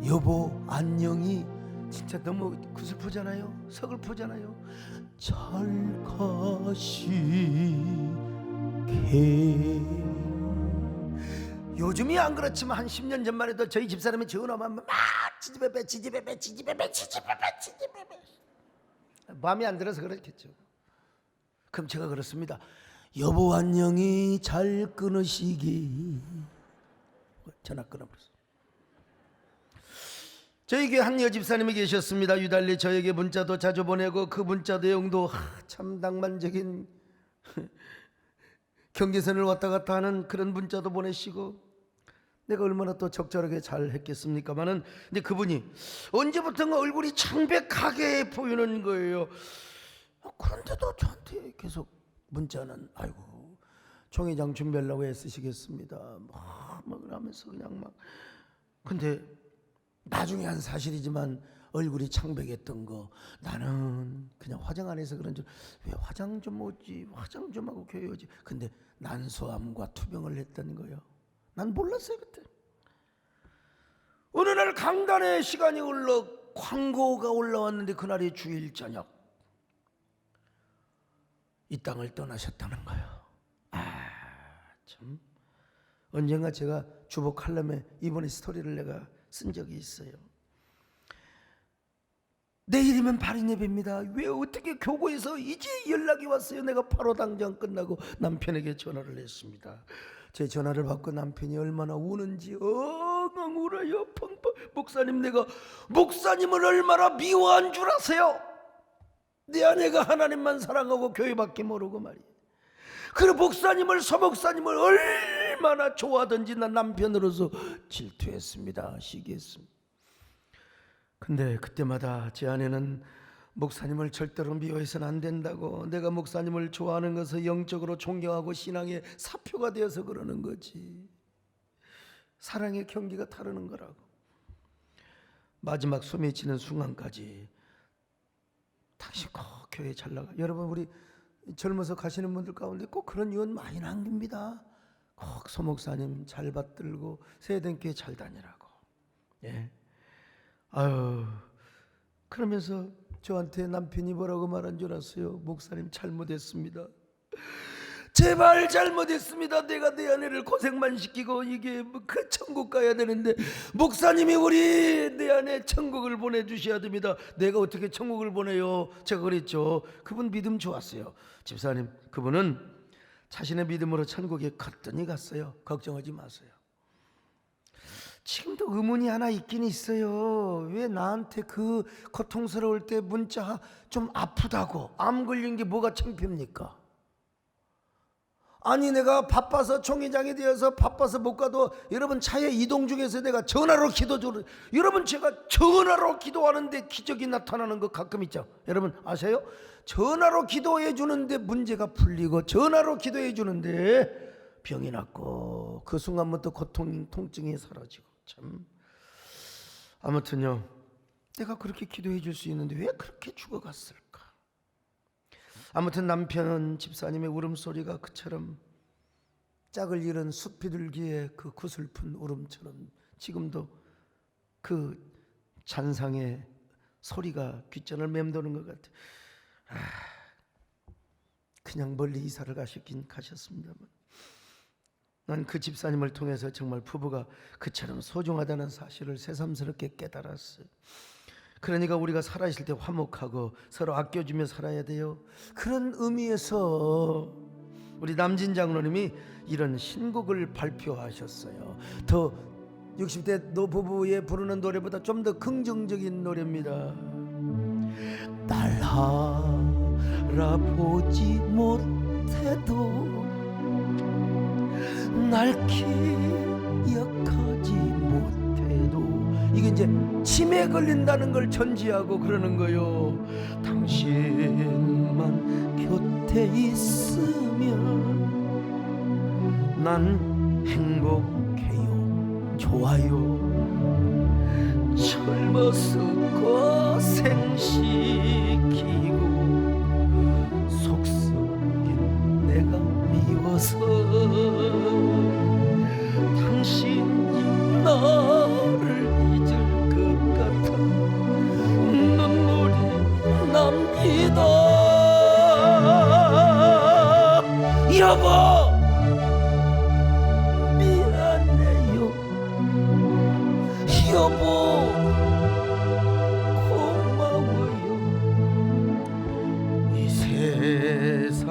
여보 안녕히, 진짜 너무 구슬프잖아요. 서글프잖아요. 잘 가시게. 요즘이 안 그렇지만 한 10년 전만 해도 저희 집사람이 전화하면 막 지지배배 마음에 안 들어서 그렇겠죠. 그럼 제가 그렇습니다. 여보 안녕히 잘 끊으시기. 전화 끊어버렸어. 저희 교회 한 여집사님이 계셨습니다. 유달리 저에게 문자도 자주 보내고 그 문자 내용도 참 낭만적인 경계선을 왔다 갔다 하는 그런 문자도 보내시고, 내가 얼마나 또 적절하게 잘 했겠습니까마는, 근데 그분이 언제부턴가 얼굴이 창백하게 보이는 거예요. 그런데도 저한테 계속 문자는 아이고 총회장 준비하려고 애쓰시겠습니다 막 하면서 그냥 막. 근데 나중에 한 사실이지만 얼굴이 창백했던 거, 나는 그냥 화장 안 해서 그런 줄, 왜 화장 좀 오지, 화장 좀 하고 교회 오지. 근데 난소암과 투병을 했던 거예요. 난 몰랐어요 그때. 어느 날 강단에 시간이 흘러 광고가 올라왔는데 그날이 주일 저녁, 이 땅을 떠나셨다는 거예요. 참, 언젠가 제가 주보 칼럼에 이번의 스토리를 내가 쓴 적이 있어요. 내일이면 발인 예배입니다. 왜 어떻게 교구에서 이제 연락이 왔어요? 내가 바로 당장 끝나고 남편에게 전화를 했습니다. 제 전화를 받고 남편이 얼마나 우는지 엉엉 울어요. 펑펑. 목사님, 내가 목사님을 얼마나 미워한 줄 아세요? 내 아내가 하나님만 사랑하고 교회밖에 모르고 말이에요. 그리고 목사님을, 서목사님을 얼마나 좋아하던지 난 남편으로서 질투했습니다. 시기했습니다. 근데 그때마다 제 아내는 목사님을 절대로 미워해서는 안 된다고, 내가 목사님을 좋아하는 것은 영적으로 존경하고 신앙의 사표가 되어서 그러는 거지, 사랑의 경기가 다르는 거라고. 마지막 숨이 지는 순간까지 당신 꼭 교회 잘 나가. 여러분, 우리 젊어서 가시는 분들 가운데 꼭 그런 유언 많이 남깁니다. 꼭 소목사님 잘 받들고 세대교회 잘 다니라고. 예. 아유, 그러면서 저한테 남편이 뭐라고 말한 줄 아세요? 목사님 잘못했습니다. 제발 잘못했습니다. 내가 내 아내를 고생만 시키고 이게 그 천국 가야 되는데 목사님이 우리 내 아내 천국을 보내주셔야 됩니다. 내가 어떻게 천국을 보내요? 제가 그랬죠. 그분 믿음 좋았어요. 집사님, 그분은 자신의 믿음으로 천국에 갔더니 갔어요. 걱정하지 마세요. 지금도 의문이 하나 있긴 있어요. 왜 나한테 그 고통스러울 때 문자 좀 아프다고, 암 걸린 게 뭐가 창피합니까? 아니, 내가 바빠서 총회장이 되어서 바빠서 못 가도 여러분 차에 이동 중에서 내가 전화로 기도 좀, 여러분 제가 전화로 기도하는데 기적이 나타나는 거 가끔 있죠. 여러분 아세요? 전화로 기도해 주는데 문제가 풀리고, 전화로 기도해 주는데 병이 낫고, 그 순간부터 고통, 통증이 사라지고. 참, 아무튼요, 내가 그렇게 기도해 줄 수 있는데 왜 그렇게 죽어갔을까? 아무튼 남편은 집사님의 울음소리가 그처럼 짝을 잃은 숲비둘기의 그 구슬픈 울음처럼 지금도 그 잔상의 소리가 귓전을 맴도는 것 같아요. 그냥 멀리 이사를 가셨긴 가셨습니다만, 난 그 집사님을 통해서 정말 부부가 그처럼 소중하다는 사실을 새삼스럽게 깨달았어요. 그러니까 우리가 살아있을 때 화목하고 서로 아껴주며 살아야 돼요. 그런 의미에서 우리 남진 장로님이 이런 신곡을 발표하셨어요. 더 60대 노부부에 부르는 노래보다 좀 더 긍정적인 노래입니다. 날 알아보지 못해도 날 기억하지 못해도, 이게 이제 치매에 걸린다는 걸 전제하고 그러는 거요. 당신만 곁에 있으면 난 행복해요. 좋아요. 젊어서 고생시키고 속썩인 내가 미워서 당신이 나를 잊을 것 같아 눈물이 납니다. 여보, 미안해요. 여보, 고마워요. 이 세상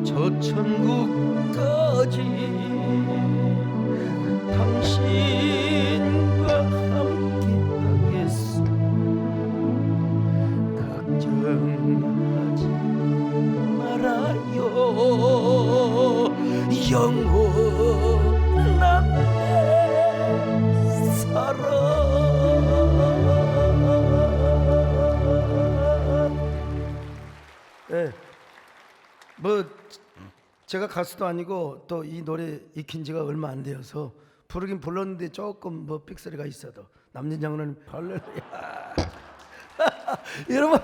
저 천국까지 당신과 함께 하겠소. 걱정하지 말아요. 영원한 내 사랑. 네, 뭐 제가 가수도 아니고 또 이 노래 익힌 지가 얼마 안 되어서 부르긴 불렀는데 조금 뭐 삑사리가 있어도 남진 장로님 할렐루야. 여러분,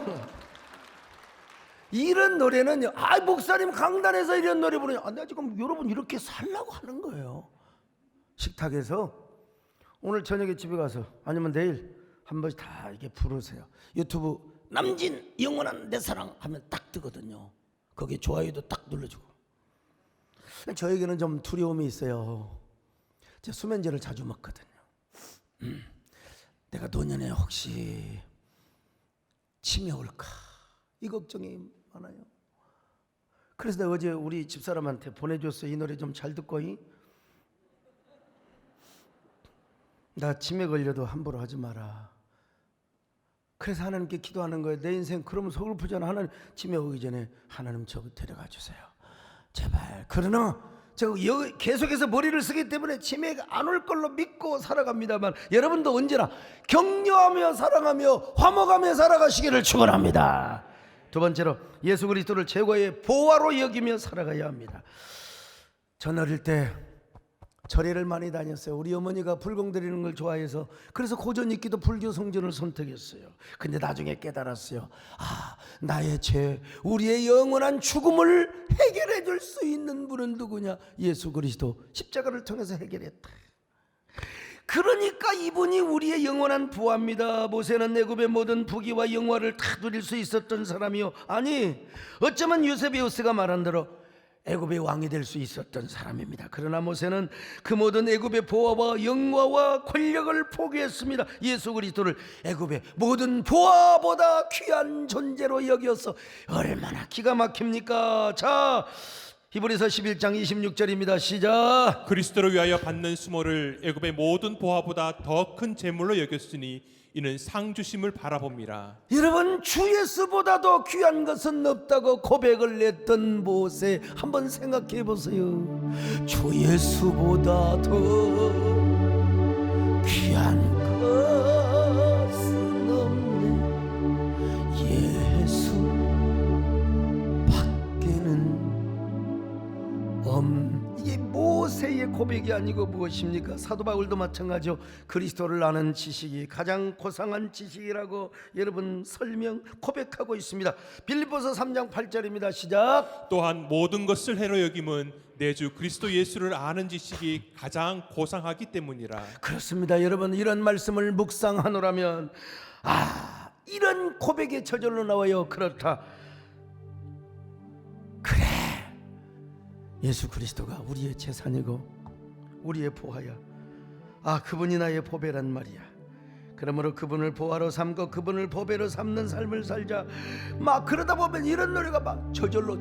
이런 노래는 목사님 강단에서 이런 노래 부르냐? 내가 지금 여러분 이렇게 살라고 하는 거예요. 식탁에서 오늘 저녁에 집에 가서 아니면 내일 한 번씩 다 이렇게 부르세요. 유튜브 남진 영원한 내 사랑 하면 딱 뜨거든요. 거기에 좋아요도 딱 눌러주고. 저에게는 좀 두려움이 있어요. 제가 수면제를 자주 먹거든요. 내가 노년에 혹시 치매 올까 이 걱정이 많아요. 그래서 내가 어제 우리 집사람한테 보내줬어. 이 노래 좀 잘 듣고 나 치매 걸려도 함부로 하지 마라. 그래서 하나님께 기도하는 거예요. 내 인생 그러면 서글프잖아. 하나님 치매 오기 전에 하나님 저 데려가 주세요 제발. 그러나 제가 계속해서 머리를 쓰기 때문에 치매가 안 올 걸로 믿고 살아갑니다만, 여러분도 언제나 격려하며 사랑하며 화목하며 살아가시기를 축원합니다. 두 번째로 예수 그리스도를 최고의 보화로 여기며 살아가야 합니다. 전 어릴 때 절에를 많이 다녔어요. 우리 어머니가 불공 드리는 걸 좋아해서. 그래서 고전 읽기도 불교 성전을 선택했어요. 근데 나중에 깨달았어요. 나의 죄, 우리의 영원한 죽음을 해결해 줄 수 있는 분은 누구냐? 예수 그리스도. 십자가를 통해서 해결했다. 그러니까 이분이 우리의 영원한 부하입니다. 모세는 애굽의 모든 부귀와 영화를 다 누릴 수 있었던 사람이요, 아니 어쩌면 유세비우스가 말한 대로 애굽의 왕이 될 수 있었던 사람입니다. 그러나 모세는 그 모든 애굽의 보화와 영화와 권력을 포기했습니다. 예수 그리스도를 애굽의 모든 보화보다 귀한 존재로 여겨서 얼마나 기가 막힙니까? 자, 히브리서 11장 26절입니다. 시작. 그리스도를 위하여 받는 수모를 애굽의 모든 보화보다 더 큰 재물로 여겼으니 이는 상 주심을 바라봅니다. 여러분, 주 예수보다도 귀한 것은 없다고 고백을 했던 모세, 한번 생각해 보세요. 주 예수보다 더 귀한 것은 없네. 예수 밖에는 이게 모세의 고백이 아니고 무엇입니까? 사도 바울도 마찬가지요. 그리스도를 아는 지식이 가장 고상한 지식이라고 여러분 설명 고백하고 있습니다. 빌립보서 3장 8절입니다. 시작. 또한 모든 것을 해로 여김은 내 주 그리스도 예수를 아는 지식이 가장 고상하기 때문이라. 그렇습니다. 여러분, 이런 말씀을 묵상하노라면 이런 고백이 저절로 나와요. 그렇다. 그래, 예수 그리스도가 우리의 재산이고 우리의 보화야. 그분이 나의 보배란 말이야. 그러므로 그분을 보화로 삼고 그분을 보배로 삼는 삶을 살자. 막 그러다 보면 이런 노래가 막 저절로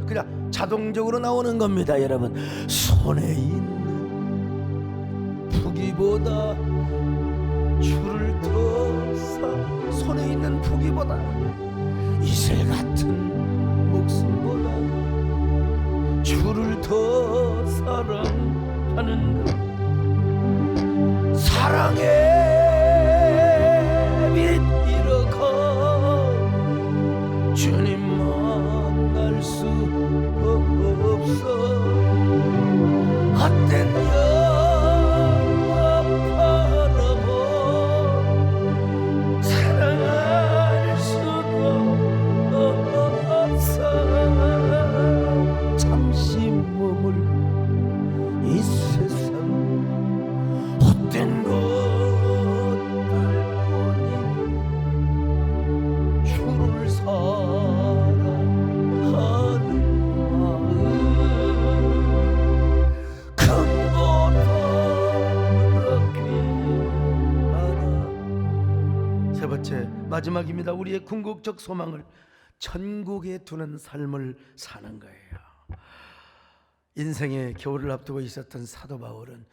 그냥 자동적으로 나오는 겁니다. 여러분, 손에 있는 부귀보다 주를 더 손에 있는 부귀보다 이슬 같은 목숨보다 주를 더 사랑하는 것. 사랑의 빛 잃어가 주님 만날 수 없어. 헛된 영화 바라보 사랑할 수도 없어. 잠시 머물 이 세상 헛된 것들뿐인 주를 사랑하는 마음 금보다 귀하다. 세 번째, 마지막입니다. 우리의 궁극적 소망을 천국에 두는 삶을 사는 거예요. 인생의 겨울을 앞두고 있었던 사도 바울은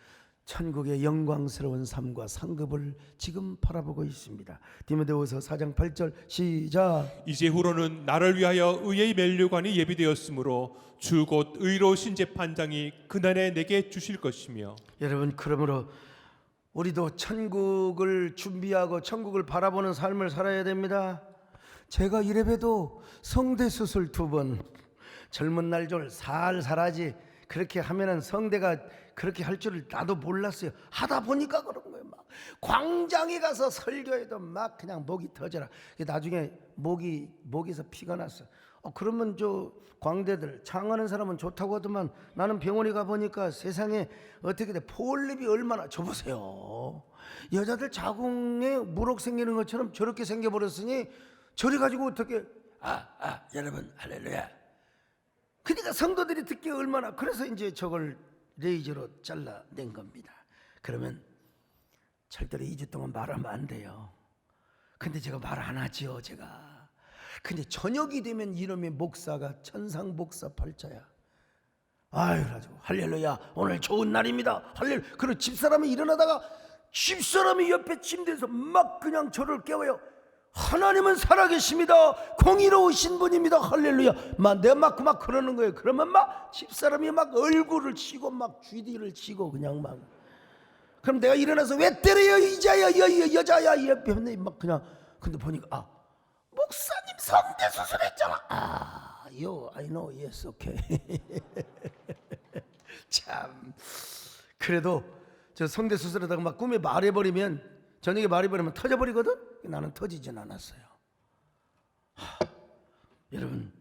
천국의 영광스러운 삶과 상급을 지금 바라보고 있습니다. 디모데후서 4장 8절 시작. 이제 후로는 나를 위하여 의의 면류관이 예비되었으므로 주 곧 의로우신 재판장이 그날에 내게 주실 것이며. 여러분, 그러므로 우리도 천국을 준비하고 천국을 바라보는 삶을 살아야 됩니다. 제가 이래봬도 성대수술 2번, 젊은 날 좀 살살하지 그렇게 하면은 성대가 그렇게 할 줄을 나도 몰랐어요. 하다 보니까 그런 거예요. 막 광장에 가서 설교해도 막 그냥 목이 터져라. 나중에 목에서 피가 났어. 그러면 저 광대들 창하는 사람은 좋다고 하더만 나는 병원에 가보니까 세상에 어떻게 돼. 폴립이 얼마나, 줘보세요. 여자들 자궁에 물혹 생기는 것처럼 저렇게 생겨버렸으니 저래 가지고 어떻게 여러분 할렐루야. 그러니까 성도들이 듣기 얼마나. 그래서 이제 저걸 레이저로 잘라낸 겁니다. 그러면 절대로 2주 동안 말하면 안 돼요. 근데 제가 말 안 하지요, 제가. 근데 저녁이 되면 이놈의 목사가 천상 목사 팔자야. 아유, 가지고 할렐루야, 오늘 좋은 날입니다. 할렐루야. 그리고 집사람이 일어나다가 집사람이 옆에 침대에서 막 그냥 저를 깨워요. 하나님은 살아계십니다. 공의로우신 분입니다. 할렐루야. 내가 막 그러는 거예요. 그러면 막 집사람이 막 얼굴을 치고 막 쥐디를 치고 그냥 막. 그럼 내가 일어나서 왜 때려요, 이자야, 여자야, 옆에 막 그냥. 근데 보니까 목사님 성대 수술했잖아. I know, yes, okay. 참. 그래도 저 성대 수술하다가 막 꿈에 말해버리면, 저녁에 말해버리면 터져버리거든. 나는 터지진 않았어요. 여러분,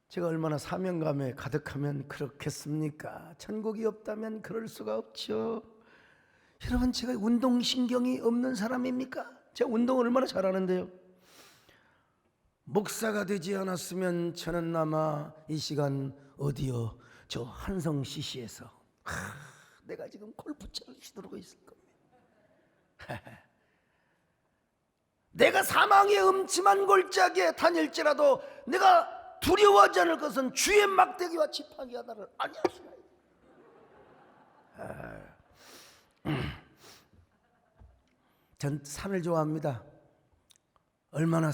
제가 얼마나 사명감에 가득하면 그렇겠습니까? 천국이 없다면 그럴 수가 없죠. 여러분, 제가 운동신경이 없는 사람입니까? 제가 운동을 얼마나 잘하는데요. 목사가 되지 않았으면 저는 아마 이 시간 어디요, 저 한성 CC에서 내가 지금 골프채를 휘두르고 있을 겁니다. 내가 사망의 음침한 골짜기에 다닐지라도 내가 두려워하지 않을 것은 주의 막대기와 지팡이가 나를 안위하시나이다. 전 산을 좋아합니다. 얼마나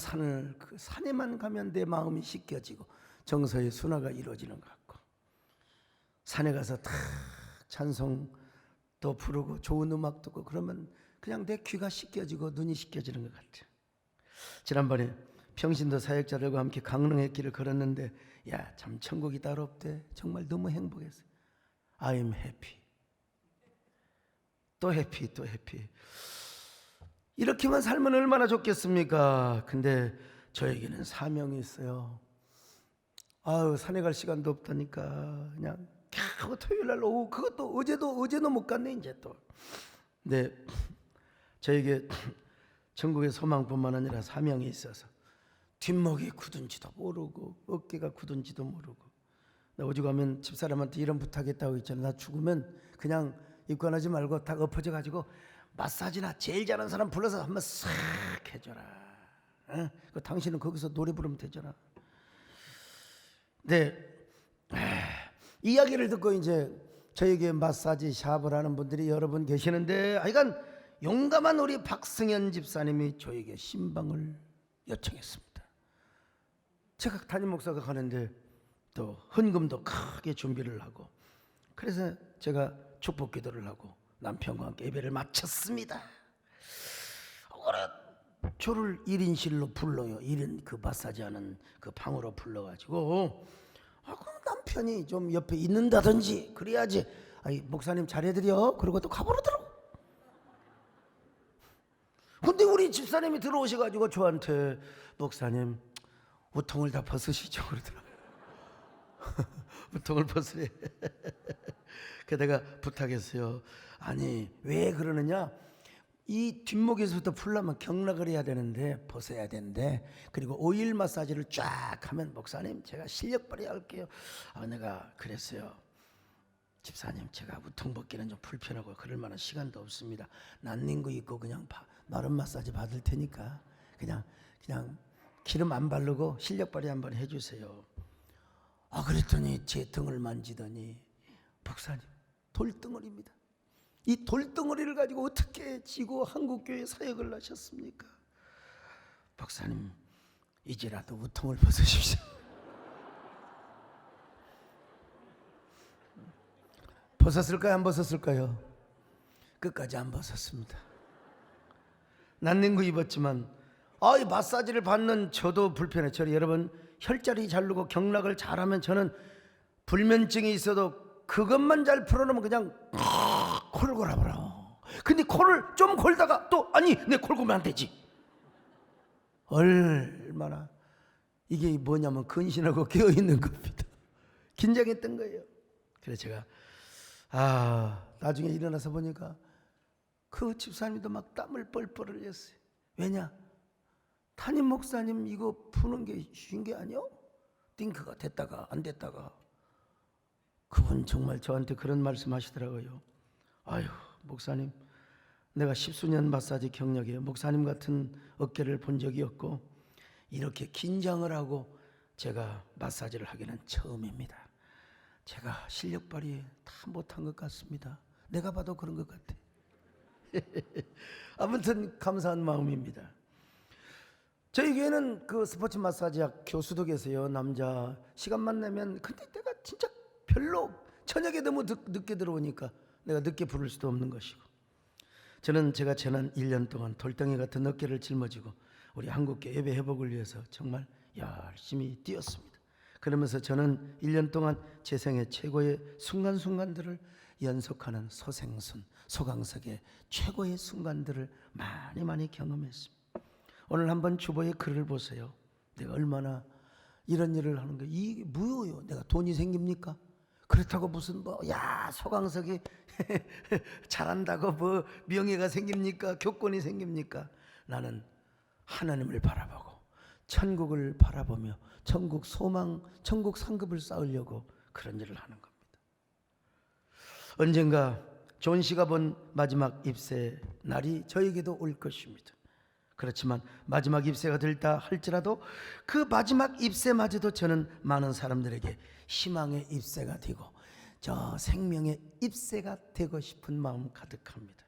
그 산에만 가면 내 마음이 씻겨지고 정서의 순화가 이루어지는 것 같고, 산에 가서 탁 찬송도 부르고 좋은 음악 듣고 그러면 그냥 내 귀가 씻겨지고 눈이 씻겨지는 것 같아요. 지난번에 평신도 사역자들과 함께 강릉의 길을 걸었는데, 야, 참 천국이 따로 없대. 정말 너무 행복했어요. I'm happy. 또 해피, 또 해피. 이렇게만 살면 얼마나 좋겠습니까? 근데 저에게는 사명이 있어요. 산에 갈 시간도 없다니까 그냥 겨우 토요일 날 오후, 그것도 어제도 못 갔네 이제 또. 근데 저에게 천국의 소망뿐만 아니라 사명이 있어서 뒷목이 굳은지도 모르고 어깨가 굳은지도 모르고, 나 오죽하면 집사람한테 이런 부탁했다고 했잖아. 나 죽으면 그냥 입관하지 말고 딱 엎어져 가지고 마사지나 제일 잘하는 사람 불러서 한번 싹 해줘라. 그 당신은 거기서 노래 부르면 되잖아. 네, 이야기를 듣고 이제 저에게 마사지 샵을 하는 분들이 여러 분 계시는데, 하여간 용감한 우리 박승현 집사님이 저에게 신방을 요청했습니다. 제가 담임 목사가 가는데 또 헌금도 크게 준비를 하고, 그래서 제가 축복 기도를 하고 남편과 함께 예배를 마쳤습니다. 저를 1인실로 불러요. 1인 그 마사지하는 그 방으로 불러가지고, 그럼 남편이 좀 옆에 있는다든지 그래야지. 목사님 잘해드려. 그러고 또 가버리더라고. 근데 우리 집사님이 들어오셔가지고 저한테, 목사님 우통을 다 벗으시죠 그러더라고요. 우통을 벗으래. 그러다가 부탁했어요. 아니, 왜 그러느냐, 이 뒷목에서부터 풀려면 경락을 해야 되는데 벗어야 되는데, 그리고 오일 마사지를 쫙 하면 목사님 제가 실력 발휘할게요. 내가 그랬어요. 집사님, 제가 우통 벗기는 좀 불편하고 그럴 만한 시간도 없습니다. 난닝구 있고 그냥 마른 마사지 받을 테니까 그냥 기름 안 바르고 실력 발휘 한번 해주세요. 그랬더니 제 등을 만지더니, 목사님 돌덩어리입니다. 이 돌덩어리를 가지고 어떻게 지고 한국교회 사역을 하셨습니까? 목사님, 이제라도 우통을 벗으십시오. 벗었을까요? 안 벗었을까요? 끝까지 안 벗었습니다. 난닝구 입었지만 이 마사지를 받는 저도 불편해. 여러분, 혈자리 자르고 경락을 잘하면 저는 불면증이 있어도 그것만 잘 풀어놓으면 그냥 코를 골아버려. 근데 코를 좀 골다가 또 내 코 골면 안 되지. 얼마나 이게 뭐냐면 근신하고 깨어있는 겁니다. 긴장했던 거예요. 그래서 제가 나중에 일어나서 보니까 그 집사님도 막 땀을 뻘뻘 흘렸어요. 왜냐? 담임 목사님 이거 푸는 게 쉬운 게 아니요? 띵크가 됐다가 안 됐다가. 그분 정말 저한테 그런 말씀 하시더라고요. 목사님, 내가 10수년 마사지 경력에 목사님 같은 어깨를 본 적이 없고 이렇게 긴장을 하고 제가 마사지를 하기는 처음입니다. 제가 실력 발휘 다 못한 것 같습니다. 내가 봐도 그런 것 같아. 아무튼 감사한 마음입니다. 저희 교회는 그 스포츠 마사지학 교수도 계세요. 남자 시간만 내면. 근데 내가 진짜 별로 저녁에 너무 늦게 들어오니까 내가 늦게 부를 수도 없는 것이고, 저는 제가 지난 1년 동안 돌덩이 같은 어깨를 짊어지고 우리 한국교회 예배 회복을 위해서 정말 열심히 뛰었습니다. 그러면서 저는 1년 동안 제 생애 최고의 순간순간들을 연속하는 소생순, 소강석의 최고의 순간들을 많이 경험했습니다. 오늘 한번 주보의 글을 보세요. 내가 얼마나 이런 일을 하는 거예요. 이게 뭐예요? 내가 돈이 생깁니까? 그렇다고 무슨 소강석이 잘한다고 뭐 명예가 생깁니까? 교권이 생깁니까? 나는 하나님을 바라보고 천국을 바라보며 천국 소망, 천국 상급을 쌓으려고 그런 일을 하는 겁니다. 언젠가 존 씨가 본 마지막 입새 날이 저에게도 올 것입니다. 그렇지만 마지막 입새가 됐다 할지라도 그 마지막 입새마저도 저는 많은 사람들에게 희망의 입새가 되고 저 생명의 입새가 되고 싶은 마음 가득합니다.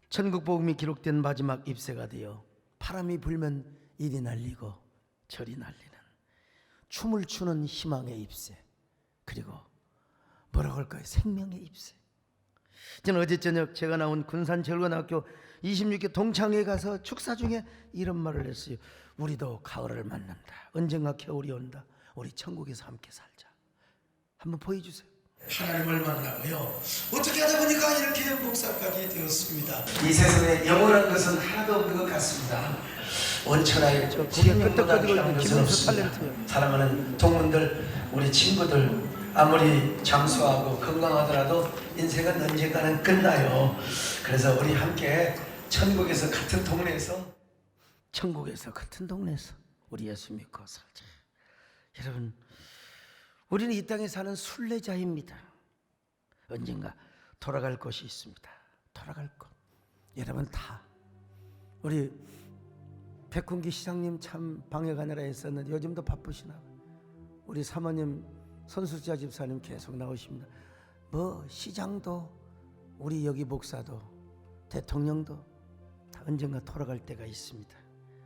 천국 복음이 기록된 마지막 입새가 되어 바람이 불면 이리 날리고 저리 날리는 춤을 추는 희망의 입새, 그리고 뭐라고 할까요? 생명의 입새. 저는 어제 저녁 제가 나온 군산철거학교 26기 동창회에 가서 축사 중에 이런 말을 했어요. 우리도 가을을 맞는다. 언젠가 겨울이 온다. 우리 천국에서 함께 살자. 한번 보여주세요. 하나님을 만나고요. 어떻게 하다 보니까 이렇게 목사까지 되었습니다. 이 세상에 영원한 것은 하나도 없는 것 같습니다. 원천하에 생명보다 귀한 것은 없습니다. 사랑하는 동문들, 우리 친구들, 아무리 장수하고 건강하더라도 인생은 언젠가는 끝나요. 그래서 우리 함께 천국에서 같은 동네에서 우리 예수 믿고 살자. 여러분, 우리는 이 땅에 사는 순례자입니다. 언젠가 돌아갈 곳이 있습니다. 돌아갈 곳. 여러분 다 우리 백훈기 시장님 참 방역하느라 했었는데 요즘도 바쁘시나 봐요. 우리 사모님 손수자 집사님 계속 나오십니다. 뭐 시장도 우리 여기 목사도 대통령도 다 언젠가 돌아갈 때가 있습니다.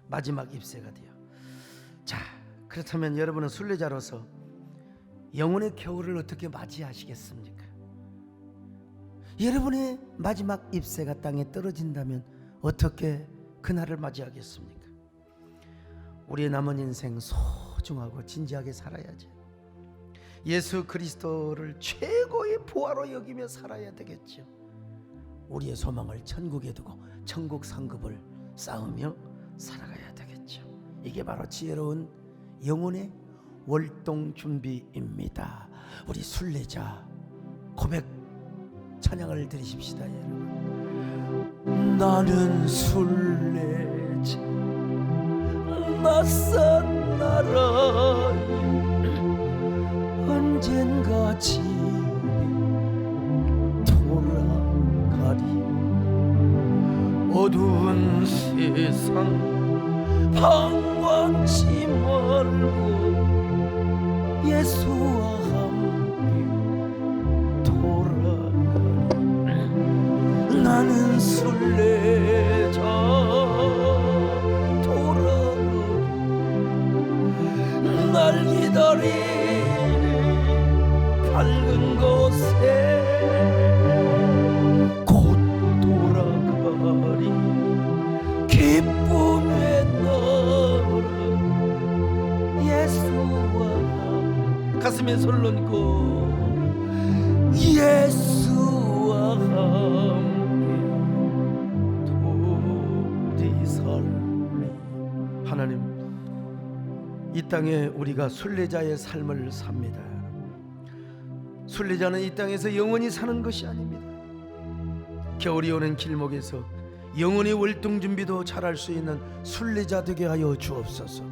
마지막 입새가 돼요. 자, 그렇다면 여러분은 순례자로서 영혼의 겨울을 어떻게 맞이하시겠습니까? 여러분의 마지막 잎새가 땅에 떨어진다면 어떻게 그날을 맞이하겠습니까? 우리의 남은 인생 소중하고 진지하게 살아야지. 예수 그리스도를 최고의 보화로 여기며 살아야 되겠죠. 우리의 소망을 천국에 두고 천국 상급을 쌓으며 살아가야 되겠죠. 이게 바로 지혜로운 영혼의 월동 준비입니다. 우리 순례자 고백 찬양을 드리십시다. 여러분, 나는 순례자 낯선 나라에 언젠가 집에 돌아가리. 어두운 세상 방황치 말고 예수와 함께 돌아가리. 나는 순례자 돌아가리. 날 기다리는 밝은 곳에 곧 돌아가리. 기쁨의 나라 예수와 가슴에 손을 얹고 예수와 함께 둘이 살리. 하나님, 이 땅에 우리가 순례자의 삶을 삽니다. 순례자는 이 땅에서 영원히 사는 것이 아닙니다. 겨울이 오는 길목에서 영원히 월동 준비도 잘할 수 있는 순례자 되게 하여 주옵소서.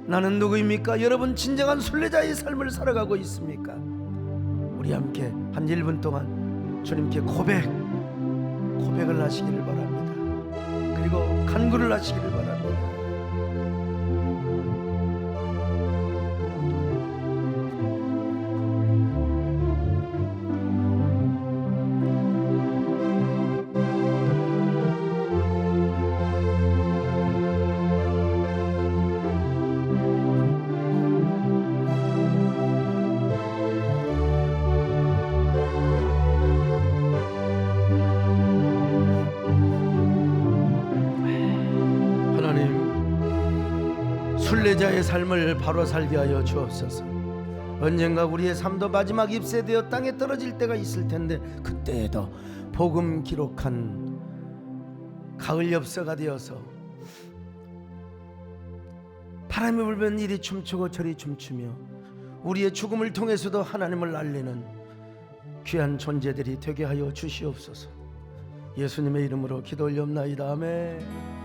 나는 누구입니까? 여러분 진정한 순례자의 삶을 살아가고 있습니까? 우리 함께 한 1분 동안 주님께 고백 고백을 하시기를 바랍니다. 그리고 간구를 하시기를 바랍니다. 하나님, 순례자의 삶을 바로 살게 하여 주옵소서. 언젠가 우리의 삶도 마지막 잎새되어 땅에 떨어질 때가 있을 텐데, 그때에도 복음 기록한 가을 엽서가 되어서 바람이 불면 이리 춤추고 저리 춤추며 우리의 죽음을 통해서도 하나님을 알리는 귀한 존재들이 되게 하여 주시옵소서. 예수님의 이름으로 기도 올리옵나이다. 아멘.